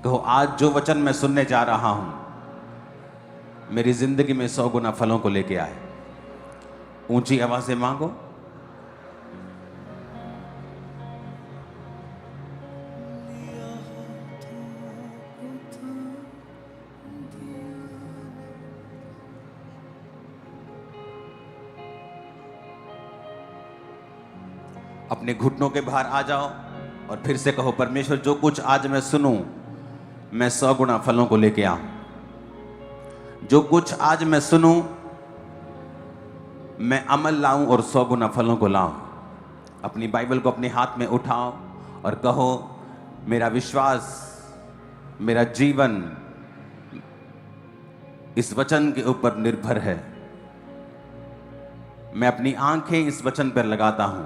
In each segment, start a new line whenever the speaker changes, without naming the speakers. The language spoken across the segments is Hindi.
कहो, आज जो वचन मैं सुनने जा रहा हूं मेरी जिंदगी में 100 गुना फलों को लेके आए। ऊंची आवाज से मांगो। अपने घुटनों के बाहर आ जाओ और फिर से कहो, परमेश्वर जो कुछ आज मैं सुनूं मैं 100 गुना फलों को लेके आऊं। जो कुछ आज मैं सुनूं मैं अमल लाऊं और 100 गुना फलों को लाऊं। अपनी बाइबल को अपने हाथ में उठाओ और कहो, मेरा विश्वास, मेरा जीवन इस वचन के ऊपर निर्भर है। मैं अपनी आंखें इस वचन पर लगाता हूं।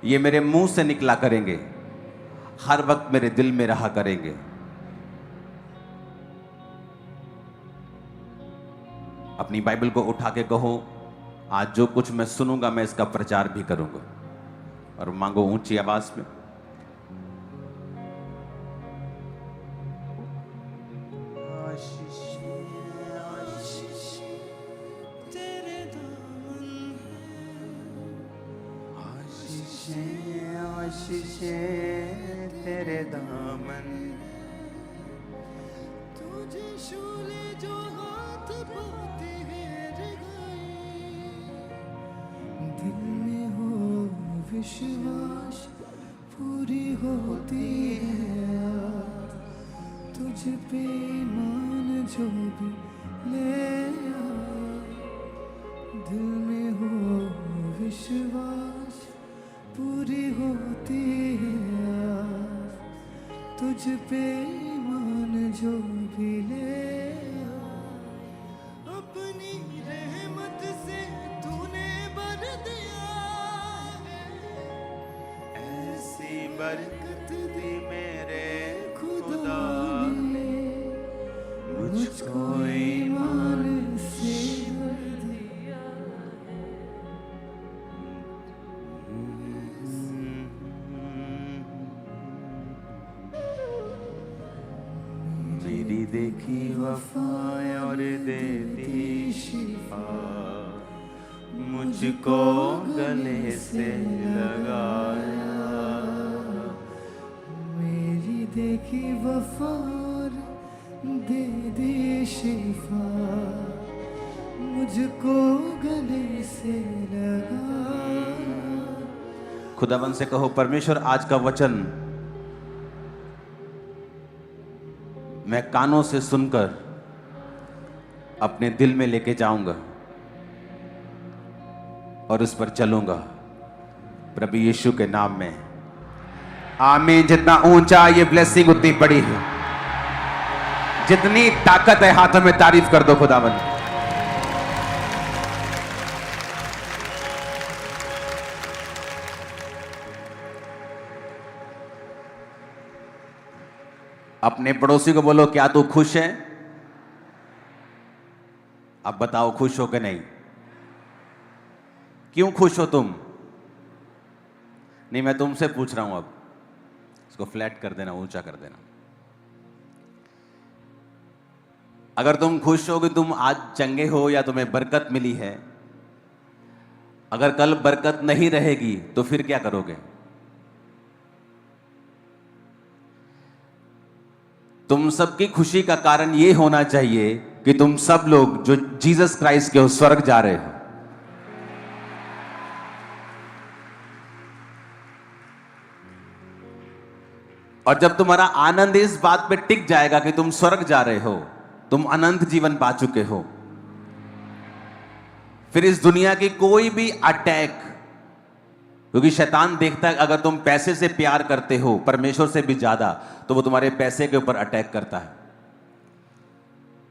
ये मेरे मुंह से निकला करेंगे, हर वक्त मेरे दिल में रहा करेंगे। अपनी बाइबल को उठा के कहो, आज जो कुछ मैं सुनूंगा मैं इसका प्रचार भी करूंगा। और मांगो ऊंची आवाज में।
तेरे दामन
तुझे शूले जो हाथ पाते हैं जगाए, दिल में हो विश्वास पूरी होती है। तुझ पे मान जो भी ले आ, दिल में हो विश्वास पूरी होती है। तुझ पे मान जो भी ले आ, अपनी रहमत से तूने भर दिया है।
ऐसी बरकत दी मेरे खुदा
ने
मुझको
ईमान से भर दिया।
मेरी देखी वफा और देती शिफा, मुझको गले से लगाया।
मेरी देखी वफा और दे दी शिफा, मुझको गले से लगा।
खुदावन से कहो, परमेश्वर आज का वचन मैं कानों से सुनकर अपने दिल में लेके जाऊंगा और उस पर चलूंगा, प्रभु यीशु के नाम में, आमीन। जितना ऊंचा ये ब्लेसिंग उतनी बड़ी है। जितनी ताकत है हाथों में तारीफ कर दो खुदावन। अपने पड़ोसी को बोलो, क्या तू खुश है? अब बताओ, खुश हो कि नहीं? क्यों खुश हो तुम? नहीं, मैं तुमसे पूछ रहा हूं। अब इसको फ्लैट कर देना, ऊंचा कर देना। अगर तुम खुश हो कि तुम आज चंगे हो या तुम्हें बरकत मिली है, अगर कल बरकत नहीं रहेगी तो फिर क्या करोगे? तुम सबकी खुशी का कारण यह होना चाहिए कि तुम सब लोग जो जीसस क्राइस्ट के हो स्वर्ग जा रहे हो। और जब तुम्हारा आनंद इस बात पे टिक जाएगा कि तुम स्वर्ग जा रहे हो, तुम अनंत जीवन पा चुके हो, फिर इस दुनिया की कोई भी अटैक, क्योंकि शैतान देखता है अगर तुम पैसे से प्यार करते हो परमेश्वर से भी ज्यादा, तो वो तुम्हारे पैसे के ऊपर अटैक करता है।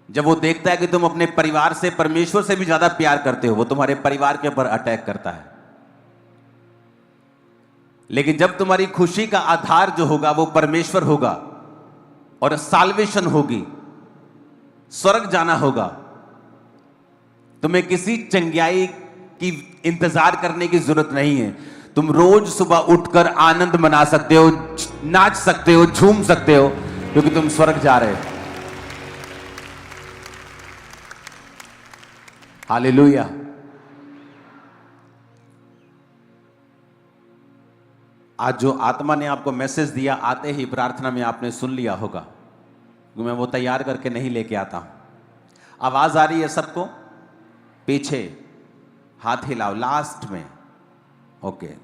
जब वो देखता है कि तुम अपने परिवार से परमेश्वर से भी ज्यादा प्यार करते हो, वो तुम्हारे परिवार के ऊपर अटैक करता है। लेकिन जब तुम्हारी खुशी का आधार जो होगा वो परमेश्वर होगा और साल्वेशन होगी, स्वर्ग जाना होगा, तुम्हें किसी चंगियाई की इंतजार करने की जरूरत नहीं है। तुम रोज सुबह उठकर आनंद मना सकते हो, नाच सकते हो, झूम सकते हो, क्योंकि तुम स्वर्ग जा रहे हो। हालेलुया। आज जो आत्मा ने आपको मैसेज दिया, आते ही प्रार्थना में आपने सुन लिया होगा, क्योंकि मैं वो तैयार करके नहीं लेके आता हूं। आवाज आ रही है सबको? पीछे हाथ हिलाओ, लास्ट में। ओके।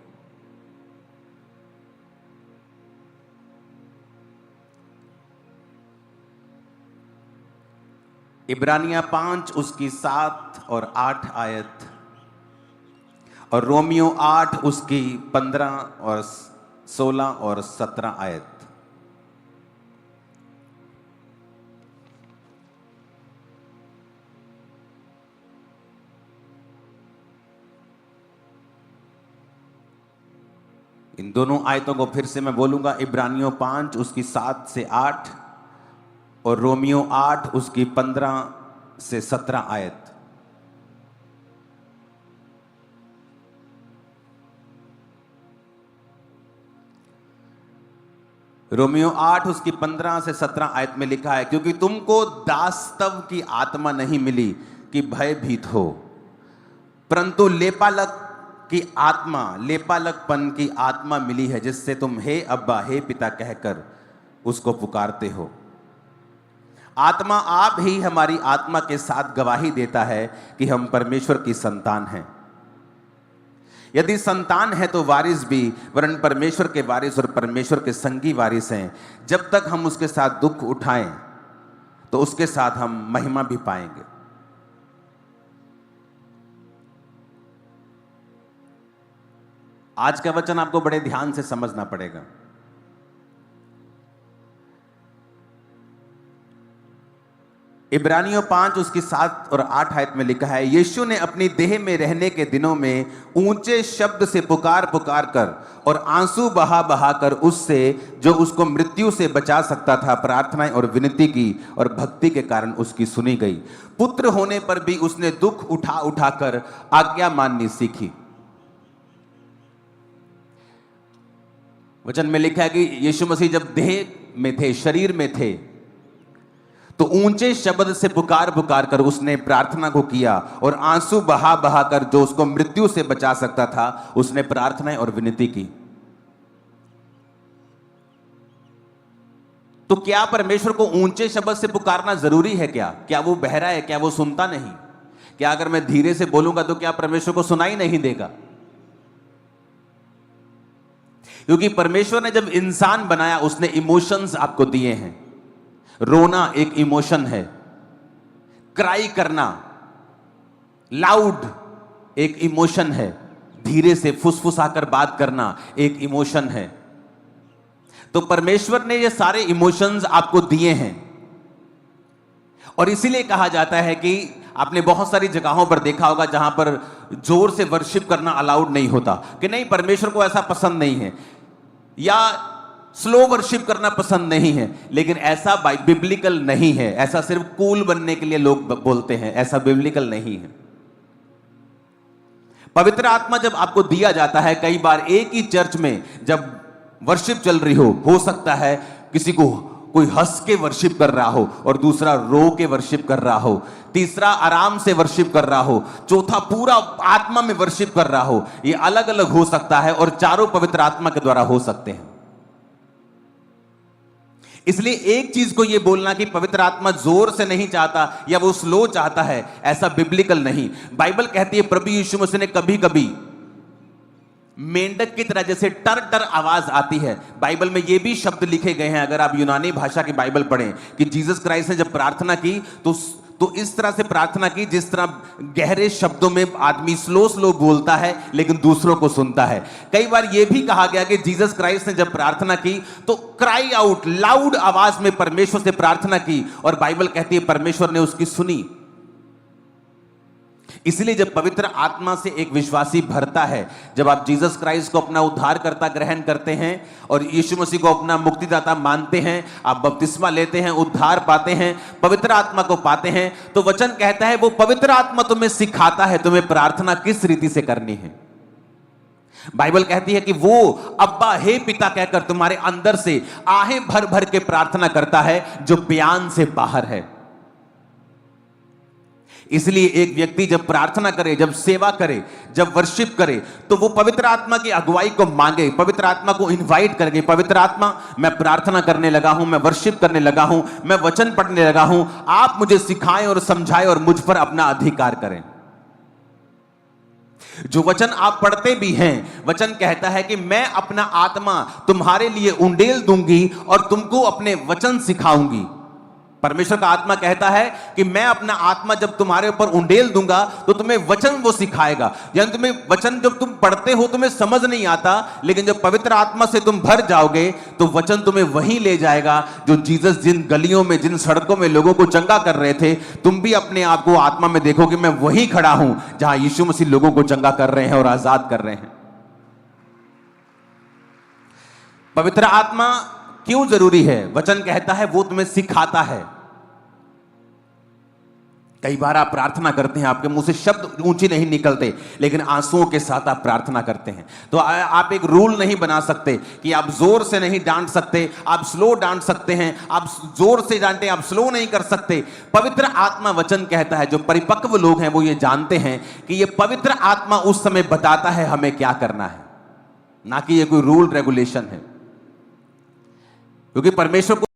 इब्रानियां 5 उसकी 7 और 8 आयत, और रोमियो 8 उसकी 15 और 16 और 17 आयत। इन दोनों आयतों को फिर से मैं बोलूंगा। इब्रानियों 5 उसकी 7 से 8 और रोमियो 8 उसकी 15 से 17 आयत। रोमियो 8 उसकी 15 से 17 आयत में लिखा है, क्योंकि तुमको दासत्व की आत्मा नहीं मिली कि भयभीत हो, परंतु लेपालक की आत्मा, लेपालकपन की आत्मा मिली है, जिससे तुम हे अब्बा, हे पिता कहकर उसको पुकारते हो। आत्मा आप ही हमारी आत्मा के साथ गवाही देता है कि हम परमेश्वर की संतान हैं। यदि संतान है तो वारिस भी, वरन परमेश्वर के वारिस और परमेश्वर के संगी वारिस हैं। जब तक हम उसके साथ दुख उठाएं तो उसके साथ हम महिमा भी पाएंगे। आज का वचन आपको बड़े ध्यान से समझना पड़ेगा। इब्रानियों 5 उसकी 7 और 8 आयत में लिखा है, यीशु ने अपनी देह में रहने के दिनों में ऊंचे शब्द से पुकार पुकार कर और आंसू बहा बहा कर उससे जो उसको मृत्यु से बचा सकता था प्रार्थनाएं और विनती की, और भक्ति के कारण उसकी सुनी गई। पुत्र होने पर भी उसने दुख उठा उठा कर आज्ञा माननी सीखी। वचन में लिखा है कि यीशु मसीह जब देह में थे, शरीर में थे, तो ऊंचे शब्द से पुकार पुकार कर उसने प्रार्थना को किया, और आंसू बहा बहा कर जो उसको मृत्यु से बचा सकता था उसने प्रार्थनाएं और विनती की। तो क्या परमेश्वर को ऊंचे शब्द से पुकारना जरूरी है? क्या वो बहरा है? क्या वो सुनता नहीं? क्या अगर मैं धीरे से बोलूंगा तो क्या परमेश्वर को सुनाई नहीं देगा? क्योंकि परमेश्वर ने जब इंसान बनाया उसने इमोशंस आपको दिए हैं। रोना एक इमोशन है, क्राई करना, लाउड एक इमोशन है, धीरे से फुसफुसाकर बात करना एक इमोशन है। तो परमेश्वर ने ये सारे इमोशंस आपको दिए हैं, और इसीलिए कहा जाता है कि आपने बहुत सारी जगहों पर देखा होगा जहां पर जोर से वर्शिप करना अलाउड नहीं होता, कि नहीं, परमेश्वर को ऐसा पसंद नहीं है, या स्लो वर्शिप करना पसंद नहीं है। लेकिन ऐसा बिब्लिकल नहीं है। ऐसा सिर्फ कूल बनने के लिए लोग बोलते हैं, ऐसा बिब्लिकल नहीं है। पवित्र आत्मा जब आपको दिया जाता है, कई बार एक ही चर्च में जब वर्शिप चल रही हो सकता है किसी को कोई हंस के वर्शिप कर रहा हो, और दूसरा रो के वर्शिप कर रहा हो, तीसरा आराम से वर्शिप कर रहा हो, चौथा पूरा आत्मा में वर्शिप कर रहा हो। ये अलग अलग हो सकता है, और चारों पवित्र आत्मा के द्वारा हो सकते हैं। इसलिए एक चीज को यह बोलना कि पवित्र आत्मा जोर से नहीं चाहता या वो स्लो चाहता है, ऐसा बिब्लिकल नहीं। बाइबल कहती है प्रभु यीशु मसीह ने कभी कभी मेंढक की तरह जैसे टर टर आवाज आती है। बाइबल में ये भी शब्द लिखे गए हैं, अगर आप यूनानी भाषा की बाइबल पढ़ें, कि जीसस क्राइस्ट ने जब प्रार्थना की तो इस तरह से प्रार्थना की जिस तरह गहरे शब्दों में आदमी स्लो स्लो बोलता है लेकिन दूसरों को सुनता है। कई बार यह भी कहा गया कि जीसस क्राइस्ट ने जब प्रार्थना की तो क्राई आउट, लाउड आवाज में परमेश्वर से प्रार्थना की, और बाइबल कहती है परमेश्वर ने उसकी सुनी। इसलिए जब पवित्र आत्मा से एक विश्वासी भरता है, जब आप जीसस क्राइस्ट को अपना उद्धारकर्ता ग्रहण करते हैं और यीशु मसीह को अपना मुक्तिदाता मानते हैं, आप बपतिस्मा लेते हैं, उद्धार पाते हैं, पवित्र आत्मा को पाते हैं, तो वचन कहता है वो पवित्र आत्मा तुम्हें सिखाता है तुम्हें प्रार्थना किस रीति से करनी है। बाइबल कहती है कि वो अब्बा हे पिता कहकर तुम्हारे अंदर से आहें भर भर के प्रार्थना करता है जो बयान से बाहर है। इसलिए एक व्यक्ति जब प्रार्थना करे, जब सेवा करे, जब वर्शिप करे, तो वो पवित्र आत्मा की अगुवाई को मांगे, पवित्र आत्मा को इनवाइट करके, पवित्र आत्मा मैं प्रार्थना करने लगा हूं, मैं वर्शिप करने लगा हूं, मैं वचन पढ़ने लगा हूं, आप मुझे सिखाएं और समझाएं और मुझ पर अपना अधिकार करें। जो वचन आप पढ़ते भी हैं, वचन कहता है कि मैं अपना आत्मा तुम्हारे लिए उंडेल दूंगी और तुमको अपने वचन सिखाऊंगी। परमेश्वर का आत्मा कहता है कि मैं अपना आत्मा जब तुम्हारे ऊपर उंडेल दूंगा तो तुम्हें वचन वो सिखाएगा। यानी तुम्हें वचन जब तुम पढ़ते हो तुम्हें समझ नहीं आता, लेकिन जब पवित्र आत्मा से तुम भर जाओगे तो वचन तुम्हें वहीं ले जाएगा जो जीसस जिन गलियों में, जिन सड़कों में लोगों को चंगा कर रहे थे, तुम भी अपने आप को आत्मा में देखो कि मैं वहीं खड़ा हूं जहां यीशु मसीह लोगों को चंगा कर रहे हैं और आजाद कर रहे हैं। पवित्र आत्मा क्यों जरूरी है? वचन कहता है वो तुम्हें सिखाता है। कई बार आप प्रार्थना करते हैं, आपके मुंह से शब्द ऊंचे नहीं निकलते, लेकिन आंसुओं के साथ आप प्रार्थना करते हैं। तो आप एक रूल नहीं बना सकते कि आप जोर से नहीं डांट सकते, आप स्लो डांट सकते हैं, आप जोर से डांटे, आप स्लो नहीं कर सकते। पवित्र आत्मा, वचन कहता है, जो परिपक्व लोग हैं वो ये जानते हैं कि ये पवित्र आत्मा उस समय बताता है हमें क्या करना है, ना कि ये कोई रूल रेगुलेशन है। क्योंकि परमेश्वर को